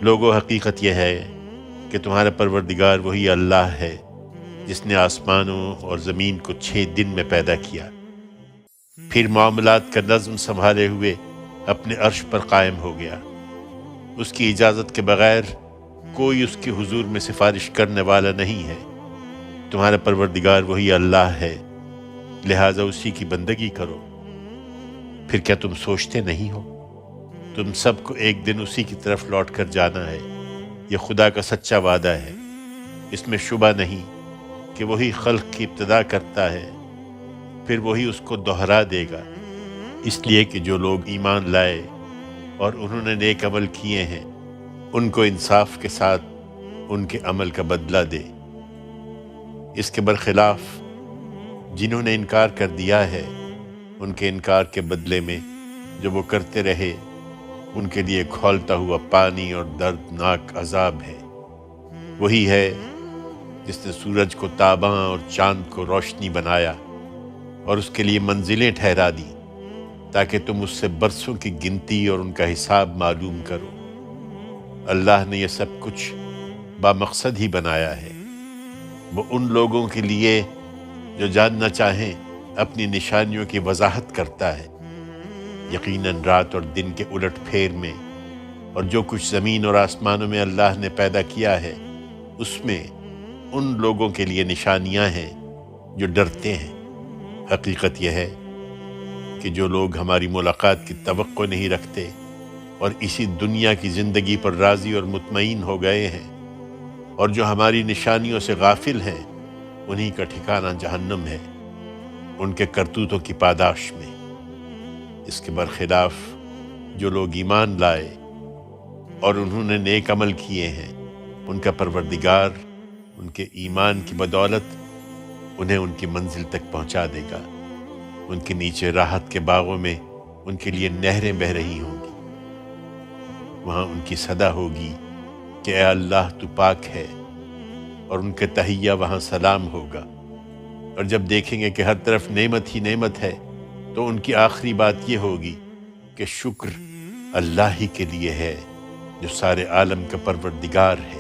لوگوں، حقیقت یہ ہے کہ تمہارا پروردگار وہی اللہ ہے جس نے آسمانوں اور زمین کو 6 دن میں پیدا کیا، پھر معاملات کا نظم سنبھالے ہوئے اپنے عرش پر قائم ہو گیا۔ اس کی اجازت کے بغیر کوئی اس کے حضور میں سفارش کرنے والا نہیں ہے۔ تمہارا پروردگار وہی اللہ ہے، لہٰذا اسی کی بندگی کرو۔ پھر کیا تم سوچتے نہیں ہو؟ تم سب کو ایک دن اسی کی طرف لوٹ کر جانا ہے۔ یہ خدا کا سچا وعدہ ہے، اس میں شبہ نہیں کہ وہی خلق کی ابتدا کرتا ہے، پھر وہی اس کو دہرا دے گا، اس لیے کہ جو لوگ ایمان لائے اور انہوں نے نیک عمل کیے ہیں ان کو انصاف کے ساتھ ان کے عمل کا بدلہ دے۔ اس کے برخلاف جنہوں نے انکار کر دیا ہے، ان کے انکار کے بدلے میں جو وہ کرتے رہے ان کے لیے کھولتا ہوا پانی اور دردناک عذاب ہے۔ وہی ہے جس نے سورج کو تاباں اور چاند کو روشنی بنایا اور اس کے لیے منزلیں ٹھہرا دی تاکہ تم اس سے برسوں کی گنتی اور ان کا حساب معلوم کرو۔ اللہ نے یہ سب کچھ بامقصد ہی بنایا ہے۔ وہ ان لوگوں کے لیے جو جاننا چاہیں اپنی نشانیوں کی وضاحت کرتا ہے۔ یقیناً رات اور دن کے الٹ پھیر میں اور جو کچھ زمین اور آسمانوں میں اللہ نے پیدا کیا ہے اس میں ان لوگوں کے لیے نشانیاں ہیں جو ڈرتے ہیں۔ حقیقت یہ ہے کہ جو لوگ ہماری ملاقات کی توقع نہیں رکھتے اور اسی دنیا کی زندگی پر راضی اور مطمئن ہو گئے ہیں اور جو ہماری نشانیوں سے غافل ہیں، انہی کا ٹھکانہ جہنم ہے، ان کے کرتوتوں کی پاداش میں۔ اس کے برخلاف جو لوگ ایمان لائے اور انہوں نے نیک عمل کیے ہیں، ان کا پروردگار ان کے ایمان کی بدولت انہیں ان کی منزل تک پہنچا دے گا۔ ان کے نیچے راحت کے باغوں میں ان کے لیے نہریں بہہ رہی ہوں گی۔ وہاں ان کی صدا ہوگی کہ اے اللہ تو پاک ہے، اور ان کے تحیہ وہاں سلام ہوگا۔ اور جب دیکھیں گے کہ ہر طرف نعمت ہی نعمت ہے تو ان کی آخری بات یہ ہوگی کہ شکر اللہ ہی کے لیے ہے جو سارے عالم کا پروردگار ہے۔